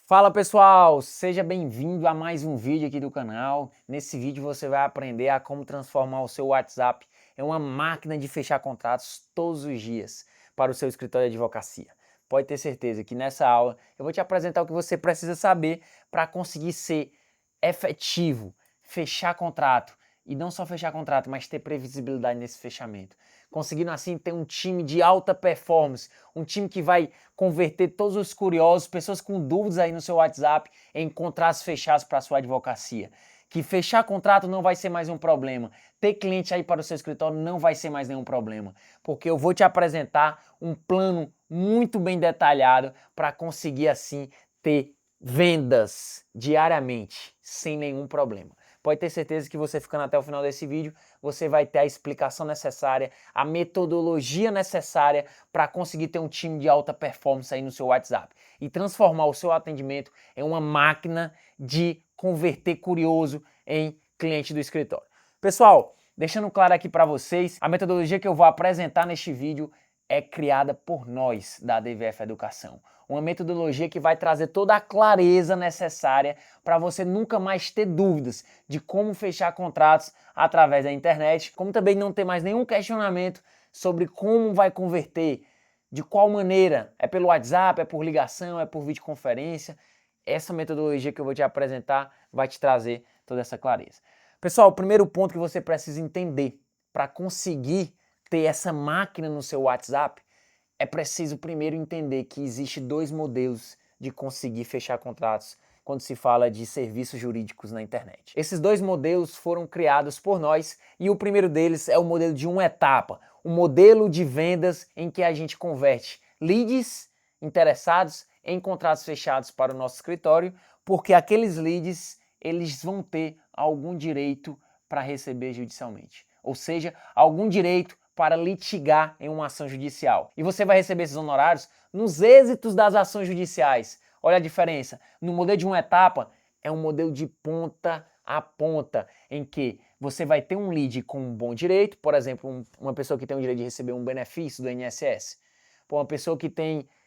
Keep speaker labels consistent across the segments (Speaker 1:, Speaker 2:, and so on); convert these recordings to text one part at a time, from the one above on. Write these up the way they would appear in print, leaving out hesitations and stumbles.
Speaker 1: Fala pessoal, seja bem-vindo a mais um vídeo aqui do canal. Nesse vídeo você vai aprender a como transformar o seu WhatsApp em uma máquina de fechar contratos todos os dias para o seu escritório de advocacia. Pode ter certeza que nessa aula eu vou te apresentar o que você precisa saber para conseguir ser efetivo, fechar contrato e não só fechar contrato, mas ter previsibilidade nesse fechamento. Conseguindo assim ter um time de alta performance, um time que vai converter todos os curiosos, pessoas com dúvidas aí no seu WhatsApp, em contratos fechados para a sua advocacia. Que fechar contrato não vai ser mais um problema. Ter cliente aí para o seu escritório não vai ser mais nenhum problema. Porque eu vou te apresentar um plano muito bem detalhado para conseguir assim ter vendas diariamente, sem nenhum problema. Pode ter certeza que você ficando até o final desse vídeo, você vai ter a explicação necessária, a metodologia necessária para conseguir ter um time de alta performance aí no seu WhatsApp e transformar o seu atendimento em uma máquina de converter curioso em cliente do escritório. Pessoal, deixando claro aqui para vocês, a metodologia que eu vou apresentar neste vídeo é criada por nós da DVF Educação. Uma metodologia que vai trazer toda a clareza necessária para você nunca mais ter dúvidas de como fechar contratos através da internet, como também não ter mais nenhum questionamento sobre como vai converter, de qual maneira, é pelo WhatsApp, é por ligação, é por videoconferência. Essa metodologia que eu vou te apresentar vai te trazer toda essa clareza. Pessoal, o primeiro ponto que você precisa entender para conseguir ter essa máquina no seu WhatsApp, é preciso primeiro entender que existe dois modelos de conseguir fechar contratos quando se fala de serviços jurídicos na internet. Esses dois modelos foram criados por nós e o primeiro deles é o modelo de uma etapa, o modelo de vendas em que a gente converte leads interessados em contratos fechados para o nosso escritório, porque aqueles leads eles vão ter algum direito para receber judicialmente, ou seja, algum direito para litigar em uma ação judicial. E você vai receber esses honorários nos êxitos das ações judiciais. Olha a diferença. No modelo de uma etapa, é um modelo de ponta a ponta, em que você vai ter um lead com um bom direito, por exemplo, uma pessoa que tem o direito de receber um benefício do INSS, uma pessoa que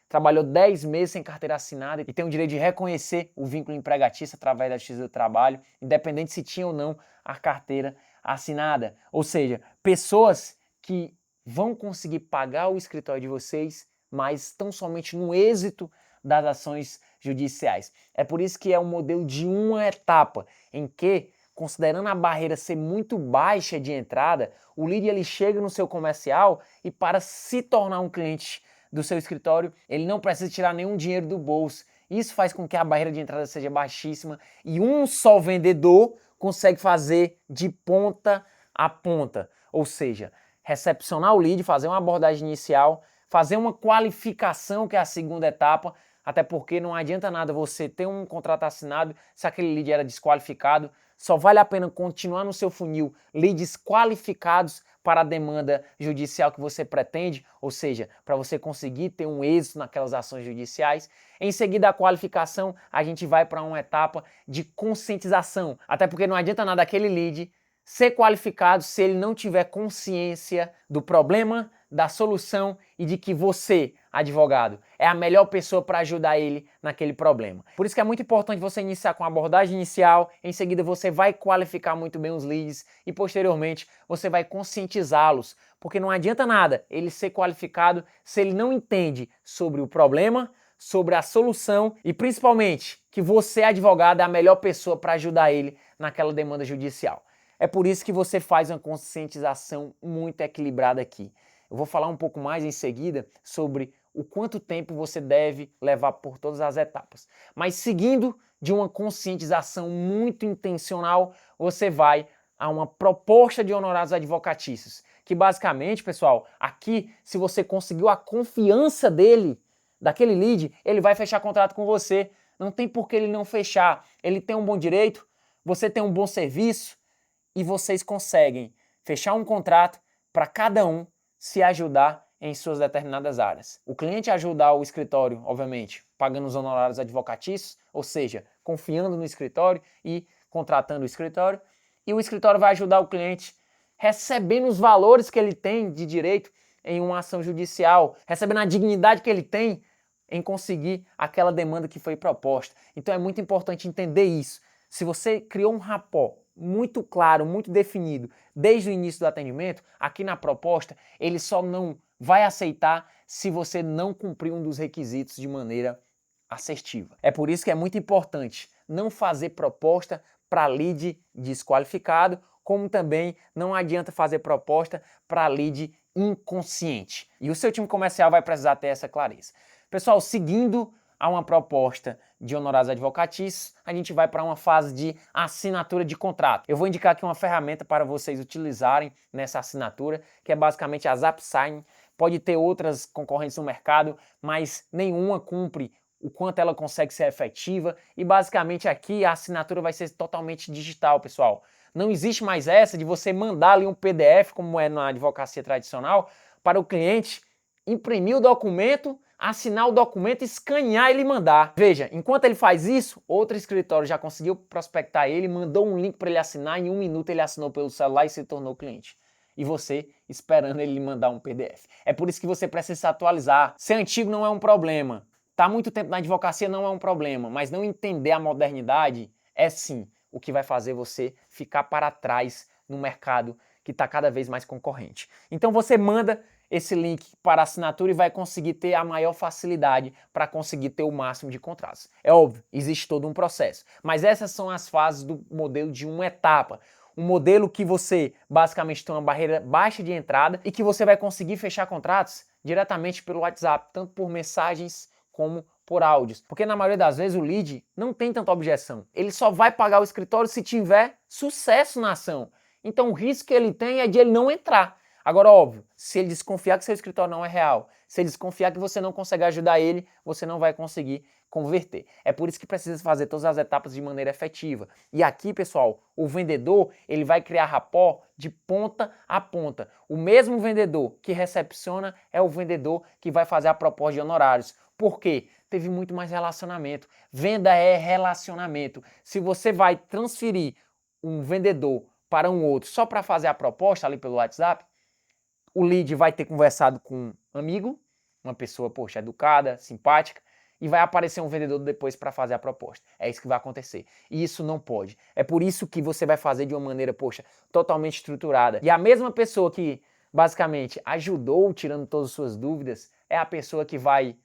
Speaker 1: trabalhou 10 meses sem carteira assinada e tem o direito de reconhecer o vínculo empregatício através da Justiça do Trabalho, independente se tinha ou não a carteira assinada. Ou seja, pessoas que vão conseguir pagar o escritório de vocês, mas estão somente no êxito das ações judiciais. É por isso que é um modelo de uma etapa, em que, considerando a barreira ser muito baixa de entrada, o lead ele chega no seu comercial e para se tornar um cliente do seu escritório, ele não precisa tirar nenhum dinheiro do bolso. Isso faz com que a barreira de entrada seja baixíssima e um só vendedor consegue fazer de ponta a ponta, ou seja, recepcionar o lead, fazer uma abordagem inicial, fazer uma qualificação, que é a segunda etapa, até porque não adianta nada você ter um contrato assinado se aquele lead era desqualificado. Só vale a pena continuar no seu funil leads qualificados para a demanda judicial que você pretende, ou seja, para você conseguir ter um êxito naquelas ações judiciais. Em seguida a qualificação, a gente vai para uma etapa de conscientização, até porque não adianta nada aquele lead ser qualificado se ele não tiver consciência do problema, da solução e de que você, advogado, é a melhor pessoa para ajudar ele naquele problema. Por isso que é muito importante você iniciar com a abordagem inicial, em seguida você vai qualificar muito bem os leads e posteriormente você vai conscientizá-los, porque não adianta nada ele ser qualificado se ele não entende sobre o problema, sobre a solução e principalmente que você, advogado, é a melhor pessoa para ajudar ele naquela demanda judicial. É por isso que você faz uma conscientização muito equilibrada aqui. Eu vou falar um pouco mais em seguida sobre o quanto tempo você deve levar por todas as etapas. Mas seguindo de uma conscientização muito intencional, você vai a uma proposta de honorários advocatícios, que basicamente, pessoal, aqui, se você conseguiu a confiança dele, daquele lead, ele vai fechar contrato com você. Não tem por que ele não fechar. Ele tem um bom direito, você tem um bom serviço, e vocês conseguem fechar um contrato para cada um se ajudar em suas determinadas áreas. O cliente ajudar o escritório, obviamente, pagando os honorários advocatícios, ou seja, confiando no escritório e contratando o escritório, e o escritório vai ajudar o cliente recebendo os valores que ele tem de direito em uma ação judicial, recebendo a dignidade que ele tem em conseguir aquela demanda que foi proposta. Então é muito importante entender isso. Se você criou um rapport muito claro, muito definido desde o início do atendimento, aqui na proposta, ele só não vai aceitar se você não cumprir um dos requisitos de maneira assertiva. É por isso que é muito importante não fazer proposta para lead desqualificado, como também não adianta fazer proposta para lead inconsciente. E o seu time comercial vai precisar ter essa clareza. Pessoal, seguindo a uma proposta de honorários advocatícios, a gente vai para uma fase de assinatura de contrato. Eu vou indicar aqui uma ferramenta para vocês utilizarem nessa assinatura, que é basicamente a ZapSign. Pode ter outras concorrentes no mercado, mas nenhuma cumpre o quanto ela consegue ser efetiva, e basicamente aqui a assinatura vai ser totalmente digital, pessoal. Não existe mais essa de você mandar ali um PDF, como é na advocacia tradicional, para o cliente imprimir o documento, assinar o documento, escanear e ele mandar. Veja, enquanto ele faz isso, outro escritório já conseguiu prospectar ele, mandou um link para ele assinar, em 1 minuto ele assinou pelo celular e se tornou cliente. E você esperando ele mandar um PDF. É por isso que você precisa se atualizar. Ser antigo não é um problema. Tá muito tempo na advocacia não é um problema, mas não entender a modernidade é sim o que vai fazer você ficar para trás no mercado que está cada vez mais concorrente. Então você manda esse link para assinatura e vai conseguir ter a maior facilidade para conseguir ter o máximo de contratos. É óbvio, existe todo um processo, mas essas são as fases do modelo de uma etapa. Um modelo que você basicamente tem uma barreira baixa de entrada e que você vai conseguir fechar contratos diretamente pelo WhatsApp, tanto por mensagens como por áudios. Porque na maioria das vezes o lead não tem tanta objeção. Ele só vai pagar o escritório se tiver sucesso na ação. Então o risco que ele tem é de ele não entrar. Agora, óbvio, se ele desconfiar que seu escritório não é real, se ele desconfiar que você não consegue ajudar ele, você não vai conseguir converter. É por isso que precisa fazer todas as etapas de maneira efetiva. E aqui, pessoal, o vendedor, ele vai criar rapport de ponta a ponta. O mesmo vendedor que recepciona é o vendedor que vai fazer a proposta de honorários. Por quê? Teve muito mais relacionamento. Venda é relacionamento. Se você vai transferir um vendedor para um outro só para fazer a proposta ali pelo WhatsApp, o lead vai ter conversado com um amigo, uma pessoa, poxa, educada, simpática, e vai aparecer um vendedor depois para fazer a proposta. É isso que vai acontecer. E isso não pode. É por isso que você vai fazer de uma maneira, poxa, totalmente estruturada. E a mesma pessoa que basicamente ajudou tirando todas as suas dúvidas é a pessoa que vai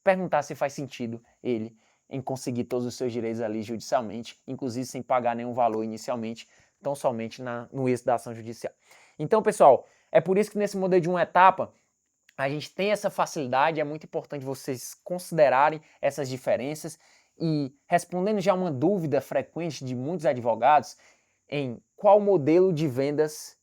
Speaker 1: perguntar se faz sentido ele em conseguir todos os seus direitos ali judicialmente, inclusive sem pagar nenhum valor inicialmente, tão somente no êxito da ação judicial. Então, pessoal, é por isso que nesse modelo de uma etapa, a gente tem essa facilidade, é muito importante vocês considerarem essas diferenças e respondendo já uma dúvida frequente de muitos advogados em qual modelo de vendas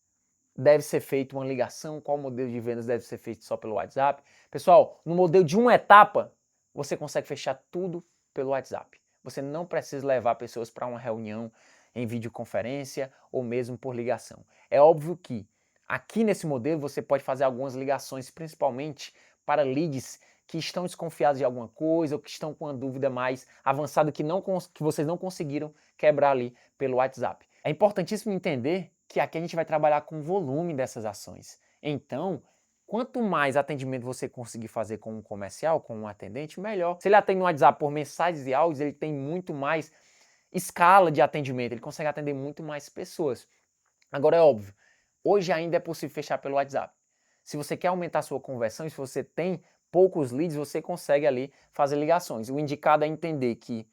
Speaker 1: deve ser feito uma ligação, qual modelo de vendas deve ser feito só pelo WhatsApp. Pessoal, no modelo de uma etapa, você consegue fechar tudo pelo WhatsApp. Você não precisa levar pessoas para uma reunião em videoconferência ou mesmo por ligação. É óbvio que aqui nesse modelo você pode fazer algumas ligações, principalmente para leads que estão desconfiados de alguma coisa ou que estão com uma dúvida mais avançada que vocês não conseguiram quebrar ali pelo WhatsApp. É importantíssimo entender que aqui a gente vai trabalhar com o volume dessas ações. Então, quanto mais atendimento você conseguir fazer com um comercial, com um atendente, melhor. Se ele atende no WhatsApp por mensagens e áudios, ele tem muito mais escala de atendimento, ele consegue atender muito mais pessoas. Agora é óbvio, hoje ainda é possível fechar pelo WhatsApp. Se você quer aumentar a sua conversão e se você tem poucos leads, você consegue ali fazer ligações. O indicado é entender que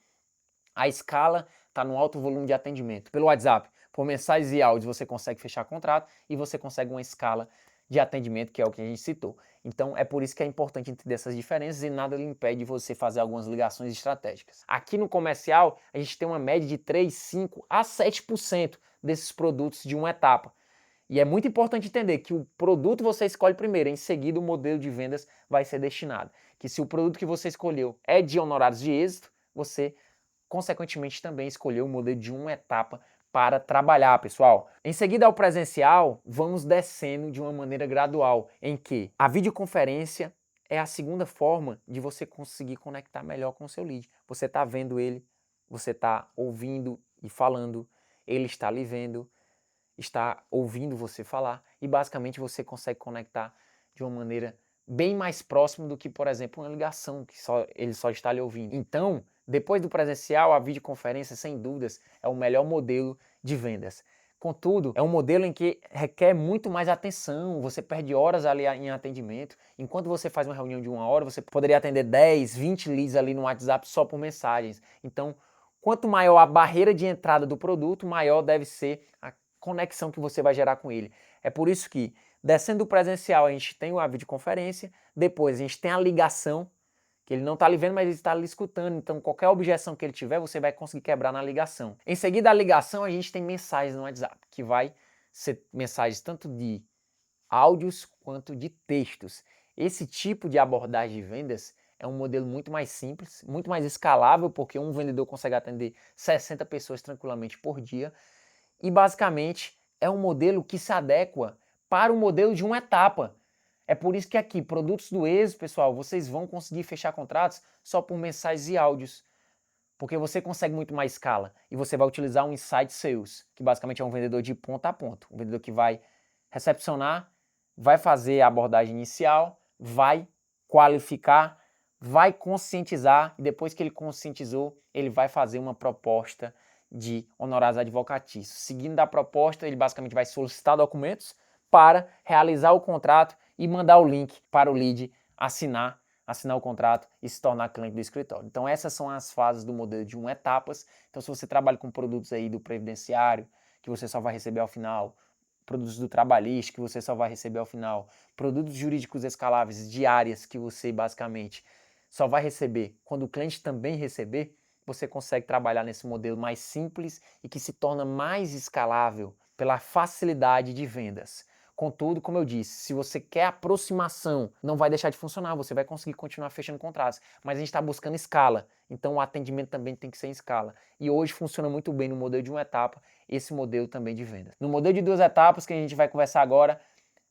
Speaker 1: a escala está no alto volume de atendimento. Pelo WhatsApp, por mensagens e áudios, você consegue fechar contrato e você consegue uma escala de atendimento, que é o que a gente citou. Então, é por isso que é importante entender essas diferenças e nada lhe impede de você fazer algumas ligações estratégicas. Aqui no comercial, a gente tem uma média de 3, 5 a 7% desses produtos de uma etapa. E é muito importante entender que o produto você escolhe primeiro, em seguida o modelo de vendas vai ser destinado. Que se o produto que você escolheu é de honorários de êxito, você consequentemente também escolheu o modelo de uma etapa para trabalhar, pessoal. Em seguida ao presencial, vamos descendo de uma maneira gradual, em que a videoconferência é a segunda forma de você conseguir conectar melhor com o seu lead. Você está vendo ele, você está ouvindo e falando, ele está lhe vendo, está ouvindo você falar e basicamente você consegue conectar de uma maneira bem mais próximo do que, por exemplo, uma ligação que ele só está lhe ouvindo. Então, depois do presencial, a videoconferência, sem dúvidas, é o melhor modelo de vendas. Contudo, é um modelo em que requer muito mais atenção, você perde horas ali em atendimento. Enquanto você faz uma reunião de 1 hora, você poderia atender 10, 20 leads ali no WhatsApp só por mensagens. Então, quanto maior a barreira de entrada do produto, maior deve ser a conexão que você vai gerar com ele. É por isso que, descendo do presencial, a gente tem a videoconferência, depois a gente tem a ligação, que ele não está lhe vendo, mas ele está lhe escutando. Então, qualquer objeção que ele tiver, você vai conseguir quebrar na ligação. Em seguida, a ligação, a gente tem mensagens no WhatsApp, que vai ser mensagens tanto de áudios quanto de textos. Esse tipo de abordagem de vendas é um modelo muito mais simples, muito mais escalável, porque um vendedor consegue atender 60 pessoas tranquilamente por dia. E, basicamente, é um modelo que se adequa para o modelo de uma etapa. É por isso que aqui, produtos do êxito, pessoal, vocês vão conseguir fechar contratos só por mensagens e áudios, porque você consegue muito mais escala e você vai utilizar um Inside Sales, que basicamente é um vendedor de ponta a ponta, um vendedor que vai recepcionar, vai fazer a abordagem inicial, vai qualificar, vai conscientizar e depois que ele conscientizou, ele vai fazer uma proposta de honorários advocatícios. Seguindo a proposta, ele basicamente vai solicitar documentos para realizar o contrato e mandar o link para o lead assinar o contrato e se tornar cliente do escritório. Então essas são as fases do modelo de 1 etapas. Então se você trabalha com produtos aí do previdenciário, que você só vai receber ao final, produtos do trabalhista, que você só vai receber ao final, produtos jurídicos escaláveis de áreas que você basicamente só vai receber quando o cliente também receber, você consegue trabalhar nesse modelo mais simples e que se torna mais escalável pela facilidade de vendas. Contudo, como eu disse, se você quer aproximação, não vai deixar de funcionar, você vai conseguir continuar fechando contratos, mas a gente está buscando escala, então o atendimento também tem que ser em escala. E hoje funciona muito bem no modelo de 1 etapa, esse modelo também de vendas. No modelo de 2 etapas, que a gente vai conversar agora,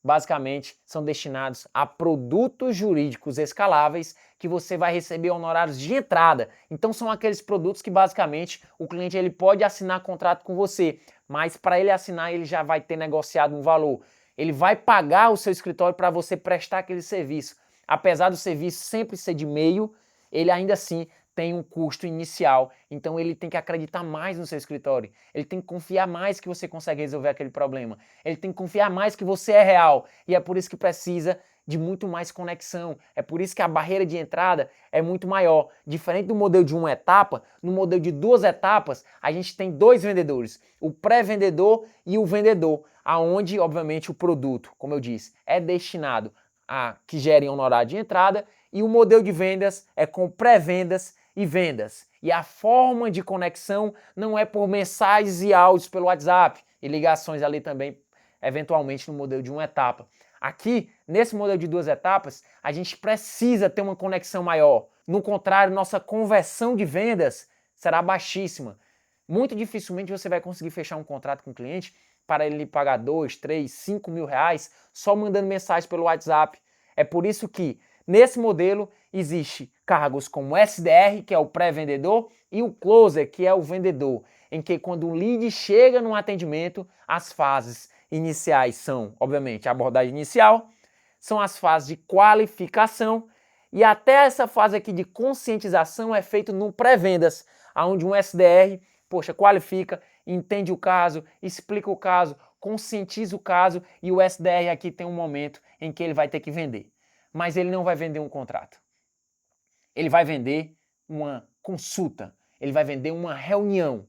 Speaker 1: basicamente são destinados a produtos jurídicos escaláveis que você vai receber honorários de entrada. Então são aqueles produtos que basicamente o cliente ele pode assinar contrato com você, mas para ele assinar ele já vai ter negociado um valor. Ele vai pagar o seu escritório para você prestar aquele serviço. Apesar do serviço sempre ser de meio, ele ainda assim tem um custo inicial, então ele tem que acreditar mais no seu escritório, ele tem que confiar mais que você consegue resolver aquele problema, ele tem que confiar mais que você é real, e é por isso que precisa de muito mais conexão, é por isso que a barreira de entrada é muito maior. Diferente do modelo de 1 etapa, no modelo de 2 etapas, a gente tem 2 vendedores, o pré-vendedor e o vendedor, aonde, obviamente, o produto, como eu disse, é destinado a que gerem honorário de entrada, e o modelo de vendas é com pré-vendas e vendas. E a forma de conexão não é por mensagens e áudios pelo WhatsApp e ligações ali também, eventualmente no modelo de 1 etapa. Aqui, nesse modelo de 2 etapas, a gente precisa ter uma conexão maior. No contrário, nossa conversão de vendas será baixíssima. Muito dificilmente você vai conseguir fechar um contrato com o cliente para ele pagar 2, 3, 5 mil reais só mandando mensagem pelo WhatsApp. É por isso que nesse modelo existe cargos como SDR, que é o pré-vendedor, e o closer, que é o vendedor, em que quando o lead chega no atendimento, as fases iniciais são, obviamente, a abordagem inicial, são as fases de qualificação e até essa fase aqui de conscientização é feito no pré-vendas, onde um SDR, poxa, qualifica, entende o caso, explica o caso, conscientiza o caso e o SDR aqui tem um momento em que ele vai ter que vender. Mas ele não vai vender um contrato. Ele vai vender uma consulta, ele vai vender uma reunião,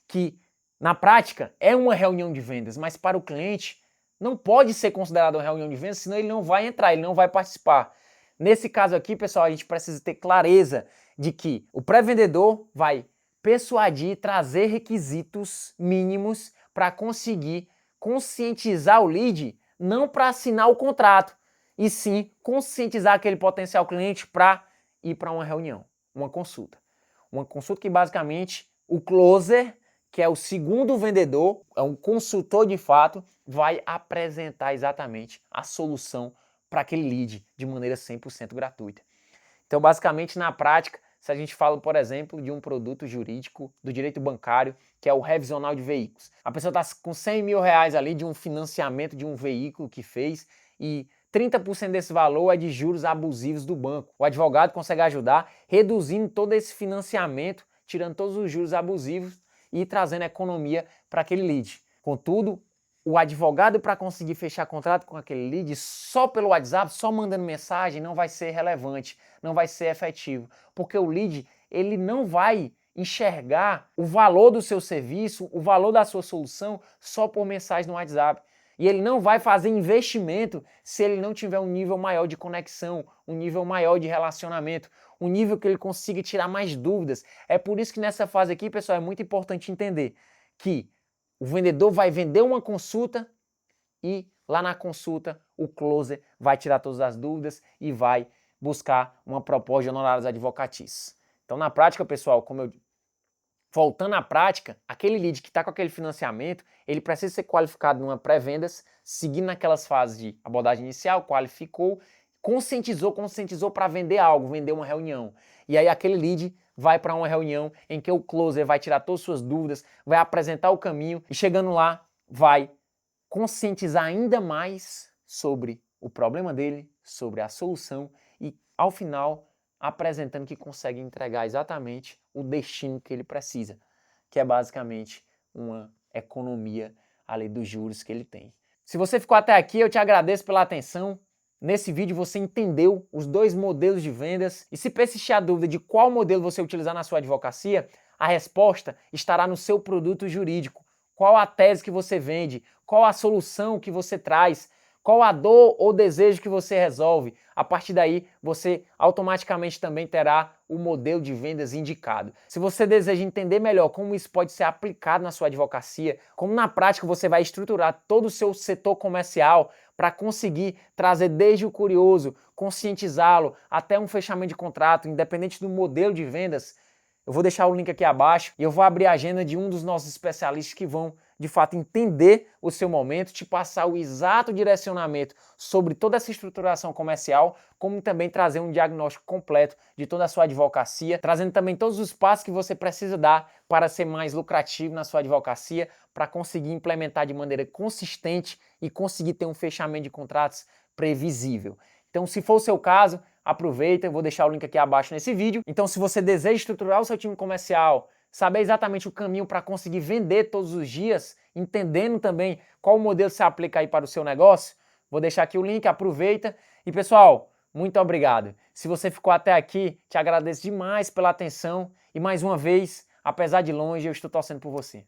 Speaker 1: que na prática é uma reunião de vendas, mas para o cliente não pode ser considerado uma reunião de vendas, senão ele não vai entrar, ele não vai participar. Nesse caso aqui, pessoal, a gente precisa ter clareza de que o pré-vendedor vai persuadir, trazer requisitos mínimos para conseguir conscientizar o lead, não para assinar o contrato, e sim conscientizar aquele potencial cliente para ir para uma reunião, uma consulta. Uma consulta que basicamente o closer, que é o segundo vendedor, é um consultor de fato, vai apresentar exatamente a solução para aquele lead de maneira 100% gratuita. Então, basicamente, na prática, se a gente fala, por exemplo, de um produto jurídico do direito bancário, que é o revisional de veículos. A pessoa está com 100 mil reais ali de um financiamento de um veículo que fez e 30% desse valor é de juros abusivos do banco. O advogado consegue ajudar reduzindo todo esse financiamento, tirando todos os juros abusivos e trazendo economia para aquele lead. Contudo, o advogado, para conseguir fechar contrato com aquele lead só pelo WhatsApp, só mandando mensagem, não vai ser relevante, não vai ser efetivo, porque o lead ele não vai enxergar o valor do seu serviço, o valor da sua solução só por mensagem no WhatsApp. E ele não vai fazer investimento se ele não tiver um nível maior de conexão, um nível maior de relacionamento, um nível que ele consiga tirar mais dúvidas. É por isso que nessa fase aqui, pessoal, é muito importante entender que o vendedor vai vender uma consulta e lá na consulta o closer vai tirar todas as dúvidas e vai buscar uma proposta de honorários advocatícios. Então, na prática, pessoal, voltando à prática, aquele lead que está com aquele financiamento, ele precisa ser qualificado numa pré-vendas, seguindo naquelas fases de abordagem inicial, qualificou, conscientizou para vender algo, vender uma reunião. E aí aquele lead vai para uma reunião em que o closer vai tirar todas as suas dúvidas, vai apresentar o caminho e chegando lá vai conscientizar ainda mais sobre o problema dele, sobre a solução e ao final apresentando que consegue entregar exatamente o destino que ele precisa, que é basicamente uma economia ali dos juros que ele tem. Se você ficou até aqui, eu te agradeço pela atenção. Nesse vídeo você entendeu os dois modelos de vendas e se persistir a dúvida de qual modelo você utilizar na sua advocacia, a resposta estará no seu produto jurídico. Qual a tese que você vende, qual a solução que você traz, qual a dor ou desejo que você resolve. A partir daí, você automaticamente também terá o modelo de vendas indicado. Se você deseja entender melhor como isso pode ser aplicado na sua advocacia, como na prática você vai estruturar todo o seu setor comercial para conseguir trazer desde o curioso, conscientizá-lo, até um fechamento de contrato, independente do modelo de vendas, eu vou deixar o link aqui abaixo e eu vou abrir a agenda de um dos nossos especialistas que vão, de fato, entender o seu momento, te passar o exato direcionamento sobre toda essa estruturação comercial, como também trazer um diagnóstico completo de toda a sua advocacia, trazendo também todos os passos que você precisa dar para ser mais lucrativo na sua advocacia, para conseguir implementar de maneira consistente e conseguir ter um fechamento de contratos previsível. Então, se for o seu caso, aproveita, eu vou deixar o link aqui abaixo nesse vídeo. Então, se você deseja estruturar o seu time comercial, saber exatamente o caminho para conseguir vender todos os dias, entendendo também qual modelo se aplica aí para o seu negócio, vou deixar aqui o link, aproveita. E pessoal, muito obrigado. Se você ficou até aqui, te agradeço demais pela atenção e mais uma vez, apesar de longe, eu estou torcendo por você.